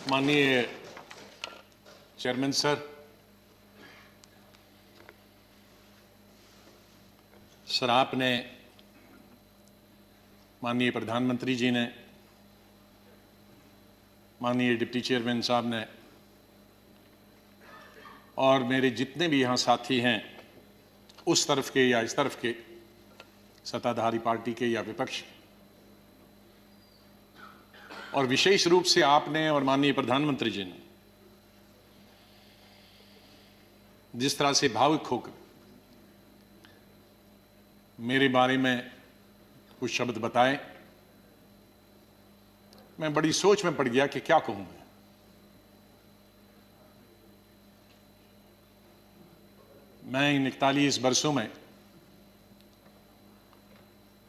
माननीय chairman sir, आपने, माननीय प्रधानमंत्री जी ने, माननीय डिप्टी चेयरमैन साहब ने और मेरे जितने भी यहाँ साथी हैं, उस तरफ के या इस तरफ के, सत्ताधारी पार्टी के या विपक्ष, और विशेष रूप से आपने और माननीय प्रधानमंत्री जी ने जिस तरह से भावुक होकर मेरे बारे में कुछ शब्द बताए, मैं बड़ी सोच में पड़ गया कि क्या कहूं मैं इन 41 वर्षों में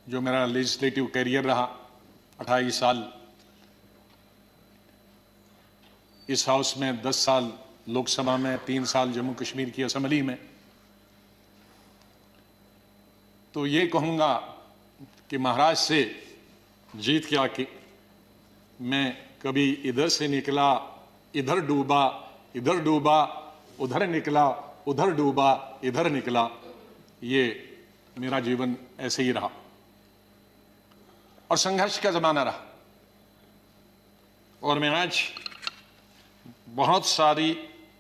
जो मेरा लेजिस्लेटिव कैरियर रहा, 28 साल इस हाउस में, 10 साल लोकसभा में, 3 साल जम्मू कश्मीर की असेंबली में, तो ये कहूंगा कि महाराज से जीत के आके मैं कभी इधर से निकला, इधर डूबा, इधर डूबा, उधर निकला, उधर डूबा, इधर निकला, ये मेरा जीवन ऐसे ही रहा और संघर्ष का जमाना रहा। और मैं आज बहुत सारी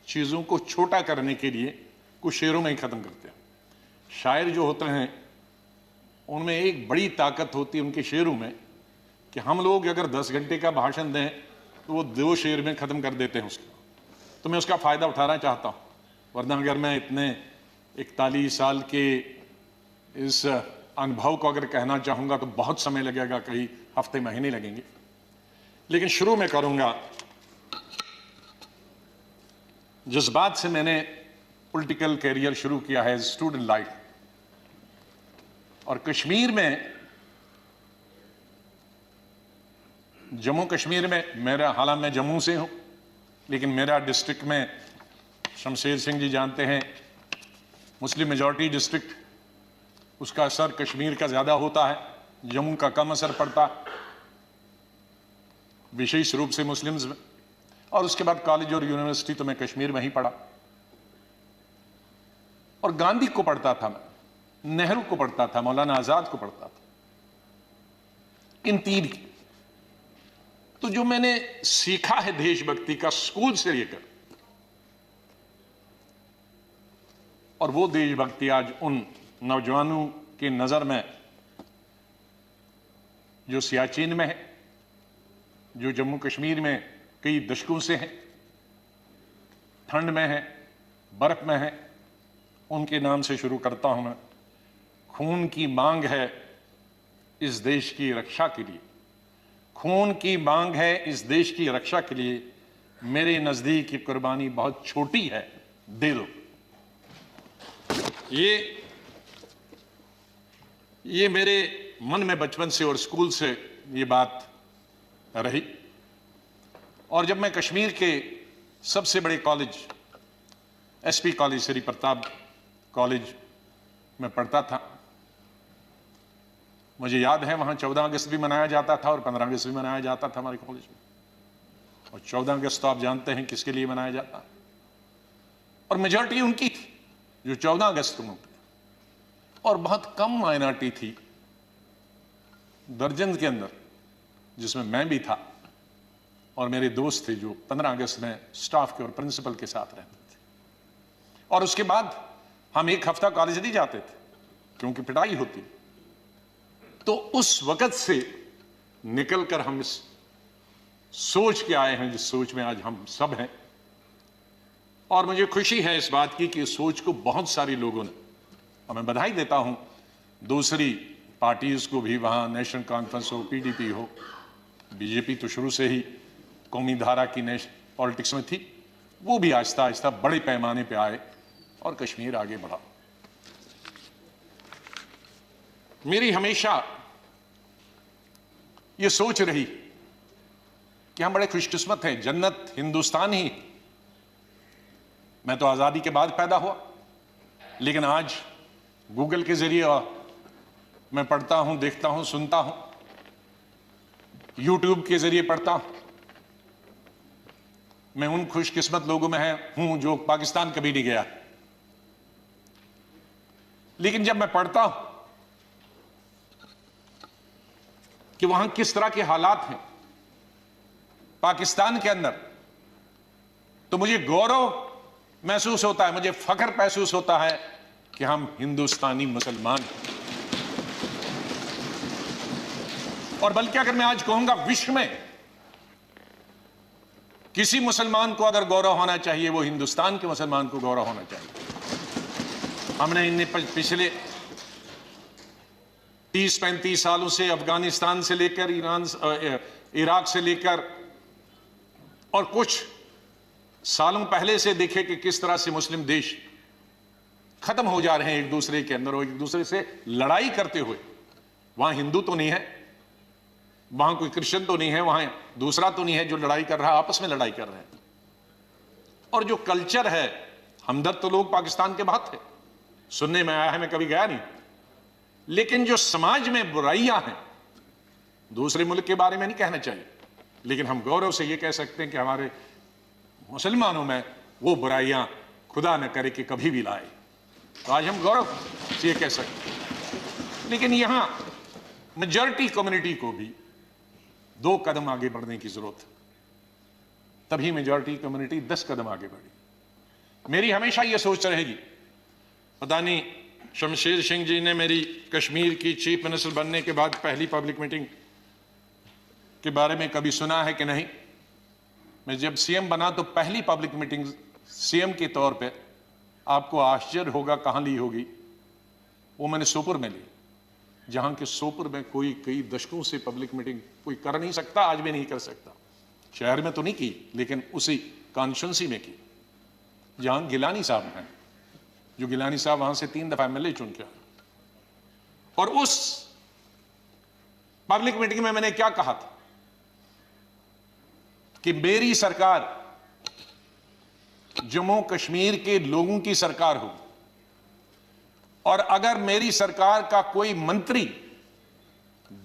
चीजों को छोटा करने के लिए कुछ शेरों में ही खत्म करते हैं। शायर जो होते हैं उनमें एक बड़ी ताकत होती है उनके शेरों में कि हम लोग अगर 10 घंटे का भाषण दें तो वो 2 शेर में खत्म कर देते हैं उसको। तो मैं उसका फायदा उठाना चाहता हूं, वरना अगर मैं इतने 41 साल के इस अनुभव को अगर कहना चाहूंगा तो बहुत समय लगेगा, कई हफ्ते महीने लगेंगे। लेकिन शुरू में करूंगा जिस बात से मैंने पॉलिटिकल कैरियर शुरू किया है, स्टूडेंट लाइफ। और कश्मीर में, जम्मू कश्मीर में मेरा, हालांकि मैं जम्मू से हूं, लेकिन मेरा डिस्ट्रिक्ट में, शमशेर सिंह जी जानते हैं, मुस्लिम मेजॉरिटी डिस्ट्रिक्ट, उसका असर कश्मीर का ज्यादा होता है, जम्मू का कम असर पड़ता, विशेष रूप से मुस्लिम्स में। और उसके बाद कॉलेज और यूनिवर्सिटी तो मैं कश्मीर में ही पढ़ा। और गांधी को पढ़ता था मैं, नेहरू को पढ़ता था, मौलाना आजाद को पढ़ता था, इन 3 की। तो जो मैंने सीखा है देशभक्ति का स्कूल से लेकर, और वो देशभक्ति आज उन नौजवानों की नजर में जो सियाचिन में है, जो जम्मू कश्मीर में कई दशकों से है, ठंड में है, बर्फ में है, उनके नाम से शुरू करता हूं मैं। खून की मांग है इस देश की रक्षा के लिए, खून की मांग है इस देश की रक्षा के लिए, मेरे नजदीक की कुर्बानी बहुत छोटी है, दे दो। ये मेरे मन में बचपन से और स्कूल से ये बात रही। और जब मैं कश्मीर के सबसे बड़े college, SP college, Shri Pratap college में पढ़ता था, मुझे याद है वहां 14 अगस्त भी मनाया जाता था और 15 अगस्त भी मनाया जाता था हमारे कॉलेज में। और 14 अगस्त तो आप जानते हैं किसके लिए मनाया जाता, और मेजॉरिटी उनकी थी जो 14 अगस्त को मनाते, और बहुत कम माइनॉरिटी थी दर्जन के अंदर, जिसमें मैं भी था और मेरे दोस्त थे जो 15 अगस्त में स्टाफ के और प्रिंसिपल के साथ रहते थे। और उसके बाद हम 1 हफ्ता कॉलेज नहीं जाते थे क्योंकि पिटाई होती। तो उस वक्त से निकलकर हम इस सोच के आए हैं जिस सोच में आज हम सब हैं। और मुझे खुशी है इस बात की कि इस सोच को बहुत सारे लोगों ने, और मैं बधाई देता हूं दूसरी पार्टीज को भी, वहां नेशनल कॉन्फ्रेंस हो, पीडीपी हो, बीजेपी तो शुरू से ही कौमी धारा की पॉलिटिक्स में थी, वो भी आहिस्ता आहिस्ता बड़े पैमाने पे आए और कश्मीर आगे बढ़ा। मेरी हमेशा ये सोच रही कि हम बड़े खुशकिस्मत हैं, जन्नत हिंदुस्तान ही। मैं तो आजादी के बाद पैदा हुआ, लेकिन आज गूगल के जरिए मैं पढ़ता हूं, देखता हूं, सुनता हूं, यूट्यूब के जरिए पढ़ता हूं, मैं उन खुशकिस्मत लोगों में हूं जो पाकिस्तान कभी नहीं गया। लेकिन जब मैं पढ़ता हूं कि वहां किस तरह के हालात हैं पाकिस्तान के अंदर, तो मुझे गौरव महसूस होता है, मुझे फख्र महसूस होता है कि हम हिंदुस्तानी मुसलमान हैं। और बल्कि अगर मैं आज कहूंगा विश्व में किसी मुसलमान को अगर गौरव होना चाहिए, वो हिंदुस्तान के मुसलमान को गौरव होना चाहिए। हमने इन पिछले 30-35 सालों से अफगानिस्तान से लेकर इराक से लेकर और कुछ सालों पहले से देखे कि किस तरह से मुस्लिम देश खत्म हो जा रहे हैं एक दूसरे के अंदर और एक दूसरे से लड़ाई करते हुए। वहां हिंदू तो नहीं है, वहां कोई क्रिश्चियन तो नहीं है, वहां दूसरा तो नहीं है जो लड़ाई कर रहा है, आपस में लड़ाई कर रहे हैं। और जो कल्चर है, हमदर्द तो लोग पाकिस्तान के बहुत थे, सुनने में आया है, मैं कभी गया नहीं। लेकिन जो समाज में बुराइयां हैं, दूसरे मुल्क के बारे में नहीं कहना चाहिए, लेकिन हम गौरव से यह कह सकते हैं कि हमारे मुसलमानों में वो बुराइयां खुदा न करे कि कभी भी लाए। तो आज हम गौरव से यह कह सकते हैं। लेकिन यहां मेजॉरिटी कम्युनिटी को भी 2 कदम आगे बढ़ने की जरूरत है, तभी मेजॉरिटी कम्युनिटी 10 कदम आगे बढ़ी। मेरी हमेशा यह सोच रहेगी, पता नहीं शमशेर सिंह जी ने मेरी कश्मीर की चीफ मिनिस्टर बनने के बाद पहली पब्लिक मीटिंग के बारे में कभी सुना है कि नहीं। मैं जब सीएम बना तो पहली पब्लिक मीटिंग सीएम के तौर पे, आपको आश्चर्य होगा कहां ली होगी, वो मैंने सोपुर में ली, जहां के सोपुर में कोई कई दशकों से पब्लिक मीटिंग कोई कर नहीं सकता, आज भी नहीं कर सकता। शहर में तो नहीं की, लेकिन उसी कॉन्स्टिट्यूंसी में की जहां गिलानी साहब हैं, जो गिलानी साहब वहां से 3 दफा एमएलए चुन के आए। और उस पब्लिक मीटिंग में मैंने क्या कहा था कि मेरी सरकार जम्मू कश्मीर के लोगों की सरकार हो, और अगर मेरी सरकार का कोई मंत्री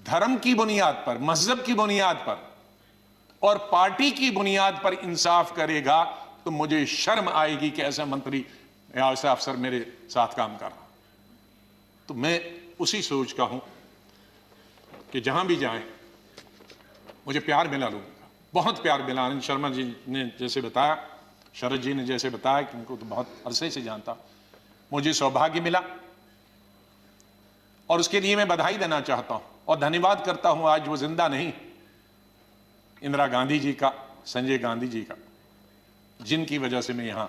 धर्म की बुनियाद पर, मजहब की बुनियाद पर और पार्टी की बुनियाद पर इंसाफ करेगा तो मुझे शर्म आएगी कि ऐसा मंत्री या ऐसा अफसर मेरे साथ काम कर रहा। तो मैं उसी सोच का हूं कि जहां भी जाएं मुझे प्यार मिला लोगों का, बहुत प्यार मिला। आनंद शर्मा जी ने जैसे बताया, शरद जी ने जैसे बताया कि उनको तो बहुत अरसे से जानता, मुझे सौभाग्य मिला और उसके लिए मैं बधाई देना चाहता हूं और धन्यवाद करता हूं। आज वो जिंदा नहीं, इंदिरा गांधी जी का, संजय गांधी जी का, जिनकी वजह से मैं यहां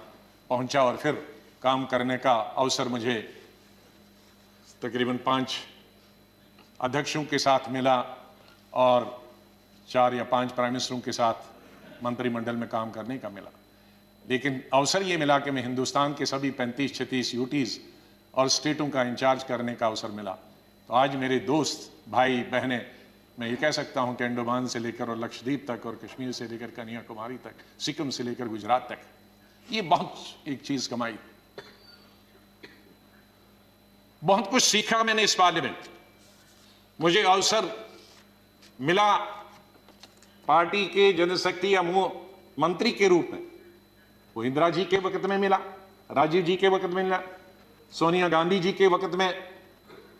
पहुंचा और फिर काम करने का अवसर मुझे तकरीबन 5 अध्यक्षों के साथ मिला और 4 या 5 प्राइम मिनिस्टरों के साथ मंत्रिमंडल में काम करने का मिला। लेकिन अवसर यह मिला कि मैं हिंदुस्तान के सभी 35-36 यूटीज और स्टेटों का इंचार्ज करने का अवसर मिला। तो आज मेरे दोस्त, भाई, बहनें, मैं ये कह सकता हूं कि अंडमान से लेकर और लक्षद्वीप तक और कश्मीर से लेकर कन्याकुमारी तक, सिक्किम से लेकर गुजरात तक, ये बहुत एक चीज कमाई, बहुत कुछ सीखा मैंने इस पार्लियामेंट। मुझे अवसर मिला पार्टी के जनशक्ति या मंत्री के रूप में, वो इंदिरा जी के वक्त में मिला, राजीव जी के वक्त में मिला, सोनिया गांधी जी के वक्त में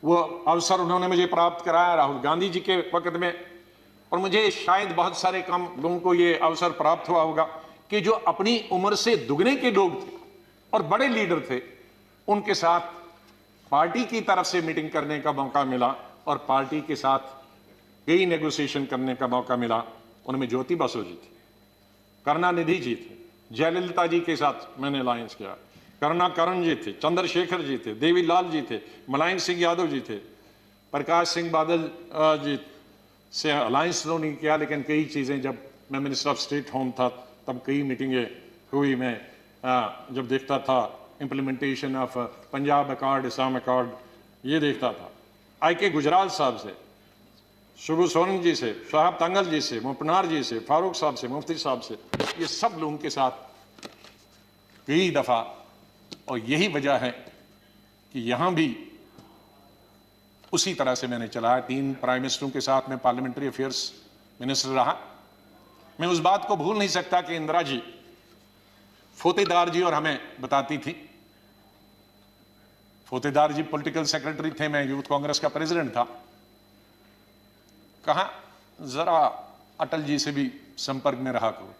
वो अवसर उन्होंने मुझे प्राप्त कराया, राहुल गांधी जी के वक्त में, और मुझे शायद बहुत सारे कम लोगों को ये अवसर प्राप्त हुआ होगा कि जो अपनी उम्र से दुगने के लोग थे और बड़े लीडर थे, उनके साथ पार्टी की तरफ से मीटिंग करने का मौका मिला और पार्टी के साथ कई नेगोशिएशन करने का मौका मिला। उनमें ज्योति बसु जी थी, करुणानिधि जी थे, जयललिता जी के साथ मैंने अलायंस किया, करुणाकरण जी थे, चंद्रशेखर जी थे, देवीलाल जी थे, मुलायम सिंह यादव जी थे, प्रकाश सिंह बादल जी से अलायंस तो नहीं किया, लेकिन कई चीज़ें, जब मैं मिनिस्टर ऑफ स्टेट होम था तब कई मीटिंगें हुई। मैं जब देखता था implementation of Punjab accord, Assam accord, ये देखता था। IK गुजराल साहब से, शुभू सोरेन जी से, शहाब तंगल जी से, मुपनार जी से, फारूक साहब से, मुफ्ती साहब से, ये सब लोगों के साथ कई दफ़ा, और यही वजह है कि यहां भी उसी तरह से मैंने चलाया। 3 प्राइम मिनिस्टरों के साथ मैं पार्लियामेंट्री अफेयर्स मिनिस्टर रहा। मैं उस बात को भूल नहीं सकता कि इंदिरा जी फोतेदार जी और हमें बताती थी। फोतेदार जी पॉलिटिकल सेक्रेटरी थे, मैं यूथ कांग्रेस का प्रेसिडेंट था। कहा जरा अटल जी से भी संपर्क में रहा करो।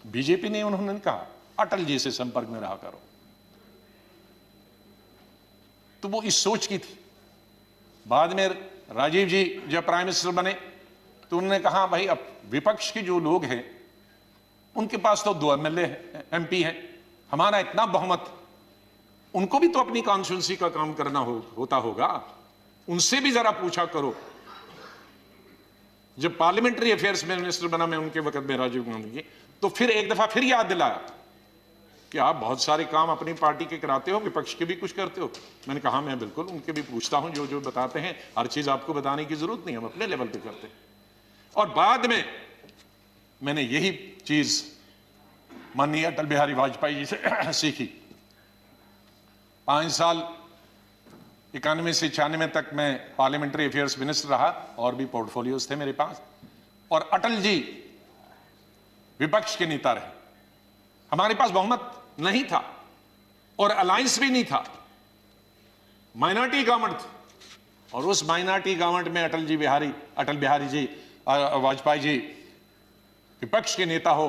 बीजेपी ने उन्होंने कहा अटल जी से संपर्क में रहा करो। तो वो इस सोच की थी। बाद में राजीव जी जब प्राइम मिनिस्टर बने तो उन्होंने कहा भाई अब विपक्ष के जो लोग हैं उनके पास तो 2 एमएलए एमपी हैं, हमारा इतना बहुमत, उनको भी तो अपनी कॉन्स्टिट्यूंसी का काम करना होता होगा, उनसे भी जरा पूछा करो। जब पार्लियामेंट्री अफेयर्स मिनिस्टर बना मैं उनके वक्त में राजीव गांधी जी, तो फिर एक दफा फिर याद दिलाया कि आप बहुत सारे काम अपनी पार्टी के कराते हो, विपक्ष के भी कुछ करते हो। मैंने कहा मैं बिल्कुल उनके भी पूछता हूं, जो जो बताते हैं, हर चीज आपको बताने की जरूरत नहीं, हम अपने लेवल पे करते हैं। और बाद में मैंने यही चीज माननीय अटल बिहारी वाजपेयी जी से सीखी। 5 साल 91 से 96 तक मैं पार्लियामेंट्री अफेयर्स मिनिस्टर रहा और भी पोर्टफोलियोज थे मेरे पास। और अटल जी विपक्ष के नेता रहे। हमारे पास बहुमत नहीं था और अलायंस भी नहीं था, माइनॉरिटी गवर्नमेंट थी। और उस माइनॉरिटी गवर्नमेंट में अटल बिहारी जी वाजपेयी जी विपक्ष के नेता हो,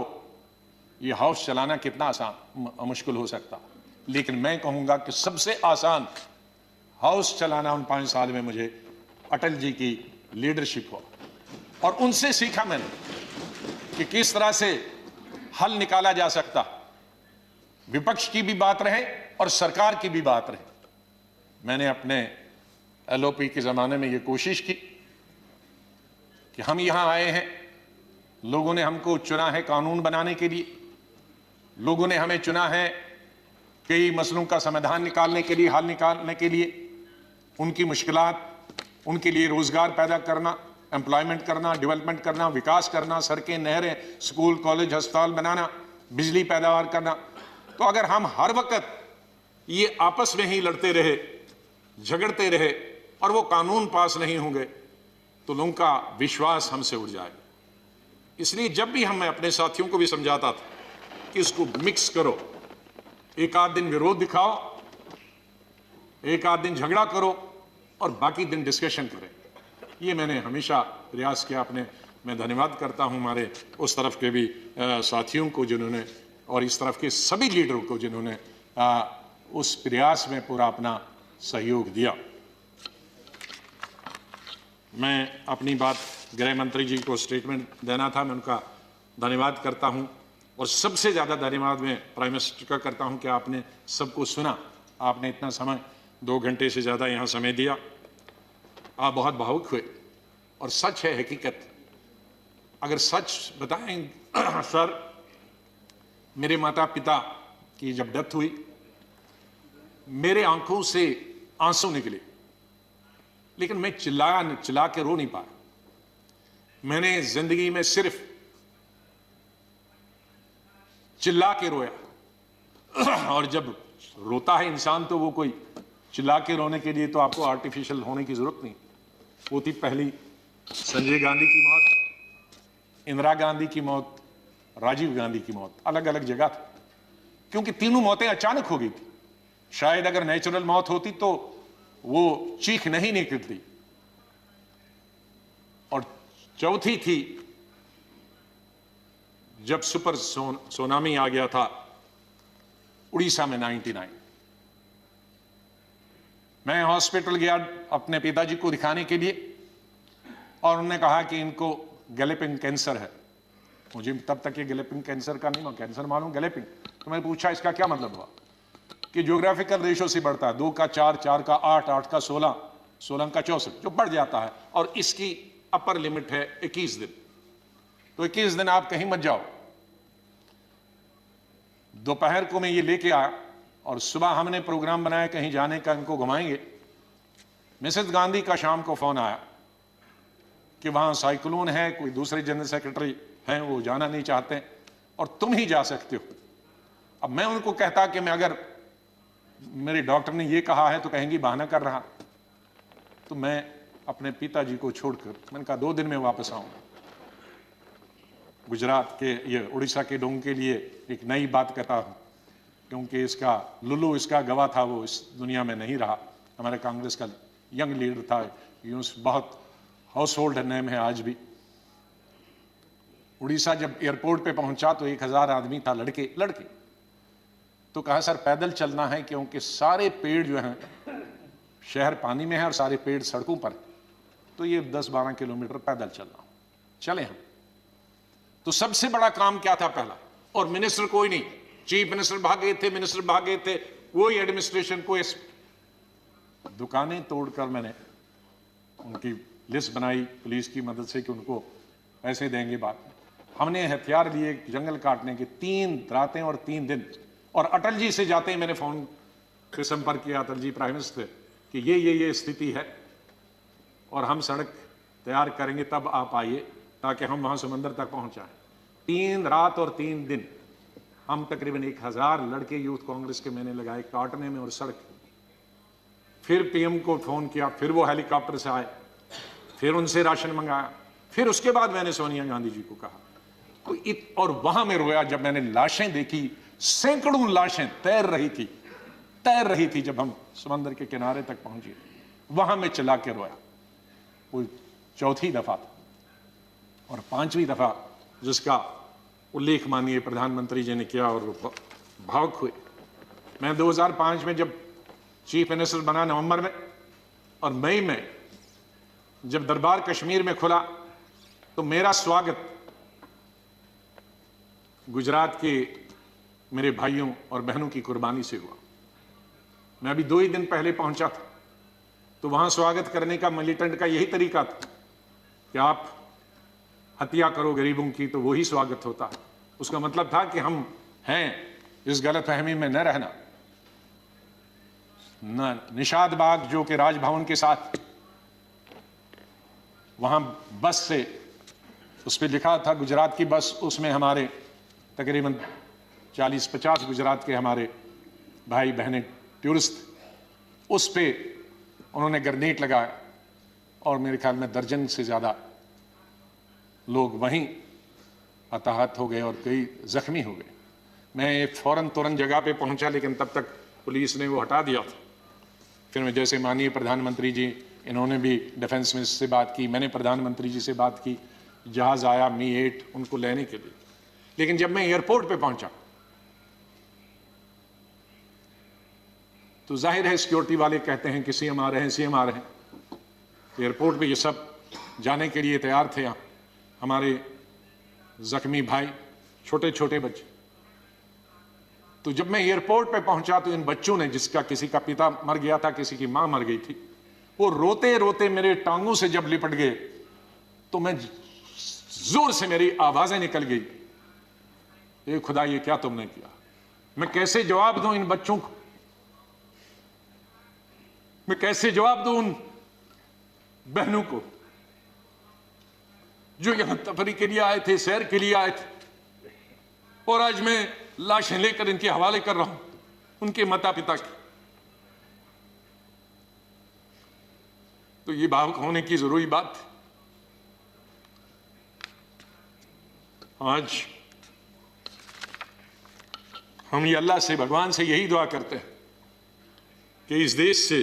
यह हाउस चलाना कितना आसान मुश्किल हो सकता। लेकिन मैं कहूंगा कि सबसे आसान हाउस चलाना उन 5 साल में मुझे अटल जी की लीडरशिप हो। और उनसे सीखा मैंने कि किस तरह से हल निकाला जा सकता, विपक्ष की भी बात रहे और सरकार की भी बात रहे। मैंने अपने एलओपी के जमाने में यह कोशिश की कि हम यहां आए हैं, लोगों ने हमको चुना है कानून बनाने के लिए, लोगों ने हमें चुना है कई मसलों का समाधान निकालने के लिए, हल निकालने के लिए, उनकी मुश्किलात, उनके लिए रोजगार पैदा करना, एम्प्लॉयमेंट करना, डेवलपमेंट करना, विकास करना, सड़कें, नहरें, स्कूल, कॉलेज, अस्पताल बनाना, बिजली पैदावार करना। तो अगर हम हर वक्त ये आपस में ही लड़ते रहे, झगड़ते रहे और वो कानून पास नहीं होंगे तो लोगों का विश्वास हमसे उड़ जाएगा। इसलिए जब भी मैं अपने साथियों को भी समझाता था कि इसको मिक्स करो, एक आध दिन विरोध दिखाओ, एक आध दिन झगड़ा करो और बाकी दिन डिस्कशन करें। ये मैंने हमेशा प्रयास किया अपने। मैं धन्यवाद करता हूं हमारे उस तरफ के भी साथियों को जिन्होंने, और इस तरफ के सभी लीडरों को जिन्होंने उस प्रयास में पूरा अपना सहयोग दिया। मैं अपनी बात गृह मंत्री जी को स्टेटमेंट देना था, मैं उनका धन्यवाद करता हूं। और सबसे ज़्यादा धन्यवाद मैं प्राइम मिनिस्टर का करता हूं कि आपने सबको सुना, आपने इतना समय 2 घंटे से ज़्यादा यहाँ समय दिया। आप बहुत भावुक हुए और सच है, हकीकत। अगर सच बताएं सर, मेरे माता पिता की जब डेथ हुई मेरे आंखों से आंसू निकले, लेकिन मैं चिल्ला के रो नहीं पाया। मैंने जिंदगी में सिर्फ चिल्ला के रोया। और जब रोता है इंसान तो वो कोई चिल्ला के रोने के लिए तो आपको आर्टिफिशियल होने की जरूरत नहीं। वो थी पहली संजय गांधी की मौत, इंदिरा गांधी की मौत, राजीव गांधी की मौत, अलग अलग जगह थी, क्योंकि तीनों मौतें अचानक हो गई थी। शायद अगर नेचुरल मौत होती तो वो चीख नहीं निकलती। और चौथी थी जब सुपर सोनामी आ गया था उड़ीसा में 99। मैं हॉस्पिटल गया अपने पिताजी को दिखाने के लिए और उन्होंने कहा कि इनको गैलेपिंग कैंसर है। मुझे तब तक ये गैलेपिंग कैंसर का नहीं, कैंसर मालूम, गैलेपिंग। तो मैंने पूछा इसका क्या मतलब हुआ, कि ज्योग्राफिकल रेशो से बढ़ता है, 2 का 4, 4 का 8, 8 का 16, 16 का 64, जो बढ़ जाता है। और इसकी अपर लिमिट है 21 दिन। तो 21 दिन आप कहीं मत जाओ। दोपहर को मैं ये लेके आया और सुबह हमने प्रोग्राम बनाया कहीं जाने का, इनको घुमाएंगे। मिसेस गांधी का शाम को फोन आया कि वहां साइक्लोन है, कोई दूसरे जनरल सेक्रेटरी हैं वो जाना नहीं चाहते और तुम ही जा सकते हो। अब मैं उनको कहता कि मैं, अगर मेरे डॉक्टर ने ये कहा है तो कहेंगी बहाना कर रहा। तो मैं अपने पिताजी को छोड़कर, मैंने कहा 2 दिन में वापस आऊंगा। गुजरात के ये उड़ीसा के लोगों के लिए एक नई बात कहता हूँ, क्योंकि इसका लुल्लू इसका गवाह था, वो इस दुनिया में नहीं रहा। हमारे कांग्रेस का यंग लीडर था, यूं बहुत हाउस होल्ड नेम है आज भी। उड़ीसा जब एयरपोर्ट पे पहुंचा तो 1000 आदमी था, लड़के लड़के। तो कहा सर पैदल चलना है, क्योंकि सारे पेड़ जो हैं, शहर पानी में है और सारे पेड़ सड़कों पर है, तो ये 10-12 किलोमीटर पैदल चलना। चले हम। तो सबसे बड़ा काम क्या था पहला, और मिनिस्टर कोई नहीं, चीफ मिनिस्टर भागे थे, मिनिस्टर भागे थे, कोई एडमिनिस्ट्रेशन, कोई। दुकानें तोड़कर मैंने उनकी लिस्ट बनाई पुलिस की मदद से कि उनको पैसे देंगे। बाद हमने हथियार लिए जंगल काटने के, 3 रातें और 3 दिन। और अटल जी से जाते ही मैंने फोन पे संपर्क किया, अटल जी प्राइम मिनिस्टर, कि ये स्थिति है और हम सड़क तैयार करेंगे, तब आप आइए ताकि हम वहां समंदर तक पहुंच जाएं। 3 रात और 3 दिन हम तकरीबन 1000 लड़के यूथ कांग्रेस के मैंने लगाए काटने में और सड़क। फिर पीएम को फोन किया, फिर वो हेलीकॉप्टर से आए, फिर उनसे राशन मंगाया, फिर उसके बाद मैंने सोनिया गांधी जी को कहा। और वहां में रोया जब मैंने लाशें देखी, सैकड़ों लाशें तैर रही थी जब हम समंदर के किनारे तक पहुंचे, वहां में चिल्ला के रोया। वो 4थी दफा था। और 5वीं दफा जिसका उल्लेख माननीय प्रधानमंत्री जी ने किया और वो भावुक हुए। मैं 2005 में जब चीफ मिनिस्टर बना नवंबर में, और मई में जब दरबार कश्मीर में खुला, तो मेरा स्वागत गुजरात के मेरे भाइयों और बहनों की कुर्बानी से हुआ। मैं अभी 2 ही दिन पहले पहुंचा था, तो वहां स्वागत करने का मिलिटेंट का यही तरीका था कि आप हत्या करो गरीबों की, तो वही स्वागत होता। उसका मतलब था कि हम हैं, इस गलतफहमी में न रहना। निषाद बाग जो कि राजभवन के साथ, वहां बस से उस पर लिखा था गुजरात की बस, उसमें हमारे तकरीबन 40-50 गुजरात के हमारे भाई बहनें टूरिस्ट, उस पे उन्होंने ग्रेनेड लगाया और मेरे ख्याल में दर्जन से ज्यादा लोग वहीं हताहत हो गए और कई जख्मी हो गए। मैं फौरन तुरंत जगह पे पहुंचा, लेकिन तब तक पुलिस ने वो हटा दिया था। फिर मैं जैसे माननीय प्रधानमंत्री जी, इन्होंने भी डिफेंस मिनिस्टर से बात की, मैंने प्रधानमंत्री जी से बात की, जहाज आया मी-8 उनको लेने के लिए। लेकिन जब मैं एयरपोर्ट पे पहुंचा तो जाहिर है सिक्योरिटी वाले कहते हैं कि सीएम आ रहे हैं, सीएम आ रहे हैं। एयरपोर्ट पे ये सब जाने के लिए तैयार थे। हमारे जख्मी भाई, छोटे छोटे बच्चे। तो जब मैं एयरपोर्ट पे पहुंचा तो इन बच्चों ने, जिसका किसी का पिता मर गया था, किसी की मां मर गई थी, वो रोते रोते मेरे टांगों से जब लिपट गए तो मैं जोर से मेरी आवाजें निकल गई, ए खुदा ये क्या तुमने किया। मैं कैसे जवाब दूं इन बच्चों को, मैं कैसे जवाब दूं उन बहनों को जो यहां तफरी के लिए आए थे, सैर के लिए आए थे, और आज मैं लाशें लेकर इनके हवाले कर रहा हूं उनके माता पिता की। तो ये भावुक होने की जरूरी बात है। आज हम ये अल्लाह से, भगवान से यही दुआ करते हैं कि इस देश से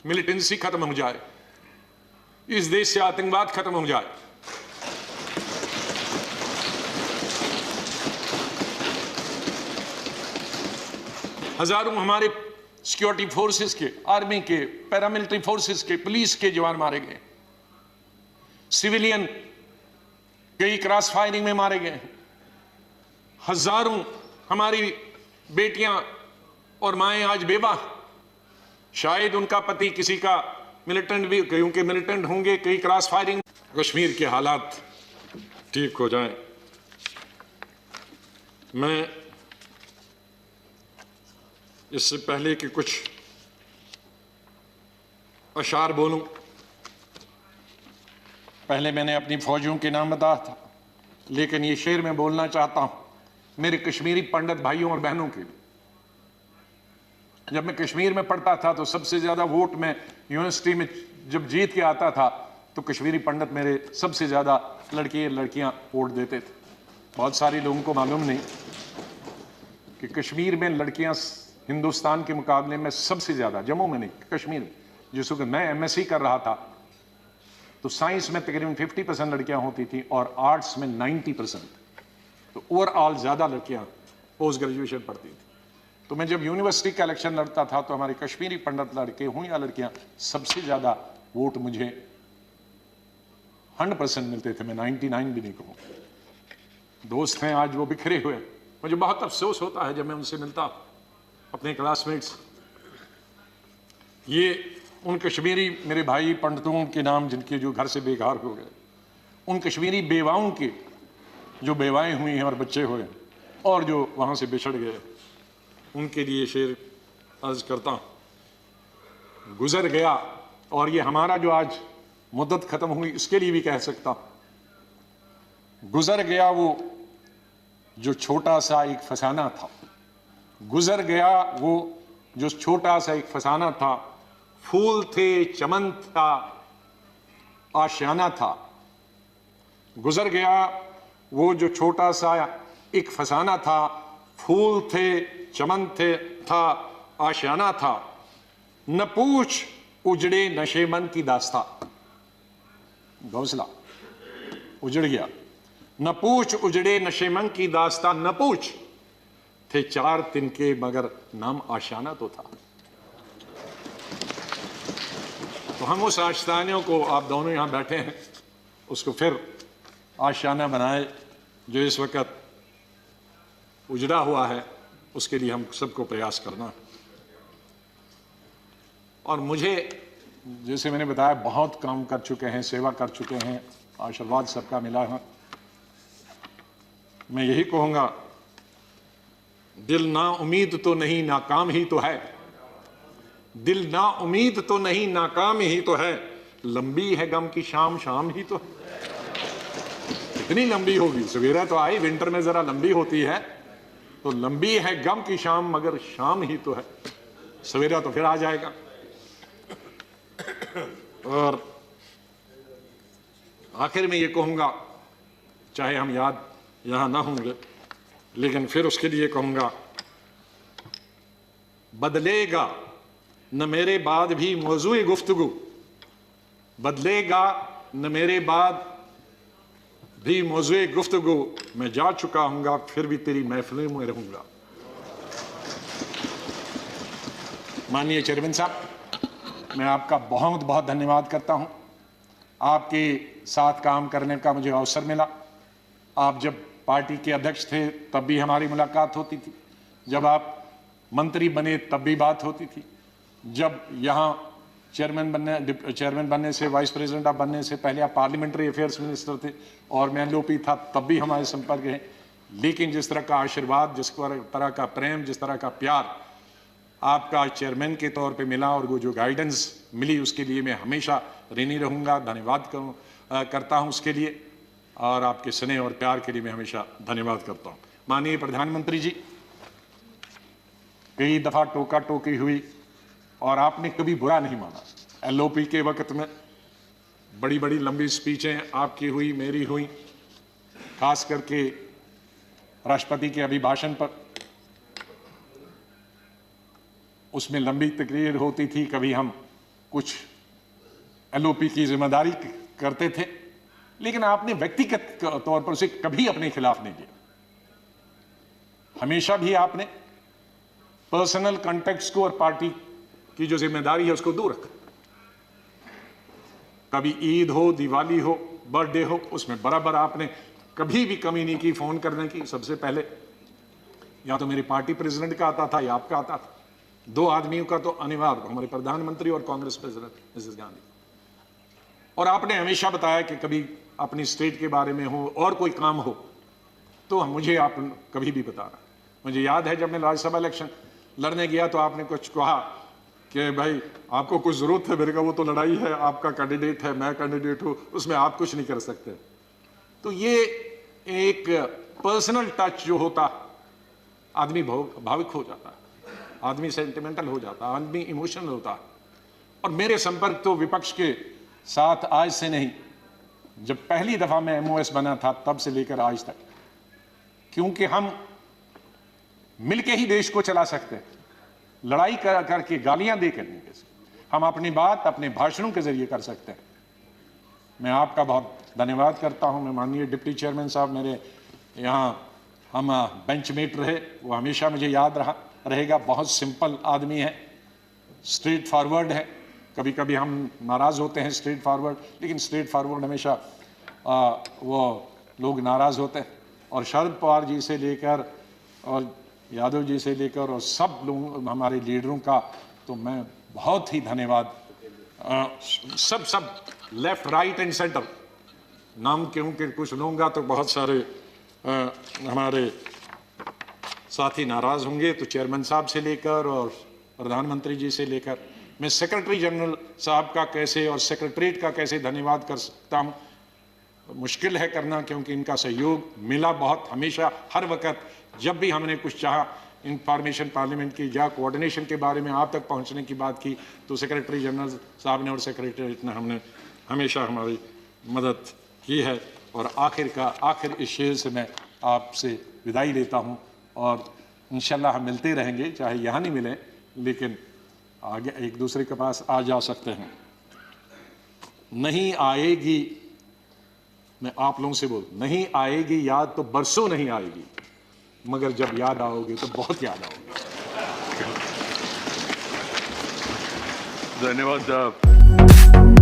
मिलिटेंसी खत्म हो जाए, इस देश से आतंकवाद खत्म हो जाए। हजारों हमारे सिक्योरिटी फोर्सेस के, आर्मी के, पैरामिलिट्री फोर्सेस के, पुलिस के जवान मारे गए, सिविलियन कई क्रॉस फायरिंग में मारे गए। हजारों हमारी बेटियां और माएं आज बेवा, शायद उनका पति किसी का मिलिटेंट भी, क्योंकि मिलिटेंट होंगे, कई क्रॉस फायरिंग। कश्मीर के हालात ठीक हो जाएं। मैं इससे पहले कि कुछ अशार बोलूं, पहले मैंने अपनी फौजियों के नाम बताया था, लेकिन ये शेर मैं बोलना चाहता हूं मेरे कश्मीरी पंडित भाइयों और बहनों के लिए। जब मैं कश्मीर में पढ़ता था तो सबसे ज्यादा वोट में यूनिवर्सिटी में जब जीत के आता था तो कश्मीरी पंडित मेरे सबसे ज़्यादा लड़कियां वोट देते थे। बहुत सारे लोगों को मालूम नहीं कि कश्मीर में लड़कियां हिंदुस्तान के मुकाबले में सबसे ज़्यादा, जम्मू में नहीं, कश्मीर में, जिस वक्त मैं एमएससी कर रहा था तो साइंस में तकरीबन 50% लड़कियां होती थी और आर्ट्स में 90%। तो ओवरऑल ज़्यादा लड़कियां पोस्ट ग्रेजुएशन पढ़ती थी। तो मैं जब यूनिवर्सिटी का इलेक्शन लड़ता था तो हमारे कश्मीरी पंडित लड़के हों या लड़कियां, सबसे ज़्यादा वोट मुझे 100% मिलते थे, मैं 99 भी नहीं कहूँ। दोस्त हैं आज वो बिखरे हुए, मुझे बहुत अफसोस होता है जब मैं उनसे मिलता अपने क्लासमेट्स। ये उन कश्मीरी मेरे भाई पंडितों के नाम जिनके जो घर से बेघर हो गए, उन कश्मीरी बेवाओं के जो बेवाएं हुई हैं और बच्चे हुए और जो वहाँ से बिछड़ गए, उनके लिए शेर अर्ज करता हूँ। गुजर गया, और ये हमारा जो आज मुद्दत खत्म हुई इसके लिए भी कह सकता हूँ, गुजर गया वो जो छोटा सा एक फसाना था, गुजर गया वो जो छोटा सा एक फसाना था, फूल थे, चमन था, आशियाना था। गुजर गया वो जो छोटा सा एक फसाना था, फूल थे, चमन थे, था, आशियाना था। न पूछ उजड़े नशे मन की दास्ता, घोंसला उजड़ गया। न पूछ उजड़े नशे मन की दास्ता, न पूछ थे 4 तिनके मगर नाम आशियाना तो था। तो हम उस आशियाने को, आप दोनों यहां बैठे हैं, उसको फिर आशियाना बनाए जो इस वक्त उजड़ा हुआ है, उसके लिए हम सबको प्रयास करना। और मुझे, जैसे मैंने बताया, बहुत काम कर चुके हैं, सेवा कर चुके हैं, आशीर्वाद सबका मिला है। मैं यही कहूंगा, दिल ना उम्मीद तो नहीं नाकाम ही तो है, दिल ना उम्मीद तो नहीं नाकाम ही तो है, लंबी है गम की शाम शाम ही तो है। कितनी लंबी होगी, सवेरा तो आई, विंटर में जरा लंबी होती है, तो लंबी है गम की शाम मगर शाम ही तो है, सवेरा तो फिर आ जाएगा। और आखिर में ये कहूंगा, चाहे हम याद यहां ना होंगे, लेकिन फिर उसके लिए कहूंगा, बदलेगा न मेरे बाद भी मौजूए गुफ्तगू, बदलेगा न मेरे बाद भी मौजूए गुफ्तगू, मैं जा चुका हूंगा फिर भी तेरी महफिलों में रहूंगा। माननीय चेयरमैन साहब, मैं आपका बहुत बहुत धन्यवाद करता हूं। आपके साथ काम करने का मुझे अवसर मिला। आप जब पार्टी के अध्यक्ष थे तब भी हमारी मुलाकात होती थी, जब आप मंत्री बने तब भी बात होती थी, जब यहाँ चेयरमैन बनने से, वाइस प्रेसिडेंट आप बनने से पहले आप पार्लियामेंट्री अफेयर्स मिनिस्टर थे और मैं एलओपी था, तब भी हमारे संपर्क है। लेकिन जिस तरह का आशीर्वाद, जिस तरह का प्रेम, जिस तरह का प्यार आपका चेयरमैन के तौर पे मिला और वो जो गाइडेंस मिली, उसके लिए मैं हमेशा ऋणी रहूँगा, धन्यवाद करता हूँ उसके लिए, और आपके स्नेह और प्यार के लिए मैं हमेशा धन्यवाद करता हूँ। माननीय प्रधानमंत्री जी, कई दफ़ा टोका टोकी हुई और आपने कभी बुरा नहीं माना। एलओपी के वक्त में बड़ी बड़ी लंबी स्पीचें आपकी हुई, मेरी हुई, खास करके राष्ट्रपति के अभिभाषण पर, उसमें लंबी तकरीर होती थी। कभी हम कुछ एलओपी की जिम्मेदारी करते थे, लेकिन आपने व्यक्तिगत तौर पर उसे कभी अपने खिलाफ नहीं लिया। हमेशा भी आपने पर्सनल कॉन्टेक्ट्स को और पार्टी की जो जिम्मेदारी है उसको दूर रखा। कभी ईद हो, दिवाली हो, बर्थडे हो, उसमें बराबर आपने कभी भी कमी नहीं की फोन करने की। सबसे पहले या तो मेरे पार्टी प्रेसिडेंट का आता था या आपका आता था, 2 आदमियों का तो अनिवार्य, हमारे प्रधानमंत्री और कांग्रेस प्रेसिडेंट मिसेस गांधी। और आपने हमेशा बताया कि कभी अपनी स्टेट के बारे में हो और कोई काम हो तो मुझे आप कभी भी बताना। मुझे याद है जब मैं राज्यसभा इलेक्शन लड़ने गया तो आपने कुछ कहा कि भाई आपको कुछ जरूरत है, मेरे का वो तो लड़ाई है, आपका कैंडिडेट है, मैं कैंडिडेट हूं, उसमें आप कुछ नहीं कर सकते। तो ये एक पर्सनल टच जो होता, आदमी भावुक हो जाता है, आदमी सेंटिमेंटल हो जाता है, आदमी इमोशनल होता है। और मेरे संपर्क तो विपक्ष के साथ आज से नहीं, जब पहली दफा मैं MOS बना था तब से लेकर आज तक, क्योंकि हम मिलके ही देश को चला सकते हैं, लड़ाई करके गालियां देकर नहीं कर सकते। हम अपनी बात अपने भाषणों के जरिए कर सकते हैं। मैं आपका बहुत धन्यवाद करता हूं। मैं माननीय डिप्टी चेयरमैन साहब, मेरे यहाँ हम बेंचमेट रहे, वो हमेशा मुझे याद रहेगा। बहुत सिंपल आदमी है, स्ट्रेट फॉरवर्ड है। कभी कभी हम नाराज़ होते हैं स्ट्रेट फॉरवर्ड, लेकिन स्ट्रेट फॉरवर्ड हमेशा वो लोग नाराज़ होते हैं। और शरद पवार जी से लेकर और यादव जी से लेकर और सब लोग हमारे लीडरों का तो मैं बहुत ही धन्यवाद, सब लेफ्ट राइट एंड सेंटर, नाम क्योंकि कुछ लूँगा तो बहुत सारे हमारे साथी नाराज़ होंगे, तो चेयरमैन साहब से लेकर और प्रधानमंत्री जी से लेकर मैं सेक्रेटरी जनरल साहब का कैसे और सेक्रेटरीट का कैसे धन्यवाद कर सकता हूँ, मुश्किल है करना, क्योंकि इनका सहयोग मिला बहुत हमेशा। हर वक्त जब भी हमने कुछ चाहा इंफॉर्मेशन पार्लियामेंट की या कोऑर्डिनेशन के बारे में आप तक पहुंचने की बात की, तो सेक्रेटरी जनरल साहब ने और सेक्रेटरीट ने हमने हमेशा हमारी मदद की है। और आखिर इस शेर से मैं आपसे विदाई लेता हूं, और इंशाल्लाह हम मिलते रहेंगे, चाहे यहाँ नहीं मिले लेकिन आगे एक दूसरे के पास आ जा सकते हैं। नहीं आएगी, मैं आप लोगों से बोल, नहीं आएगी याद तो बरसों नहीं आएगी, मगर जब याद आओगे तो बहुत याद आओगे। धन्यवाद।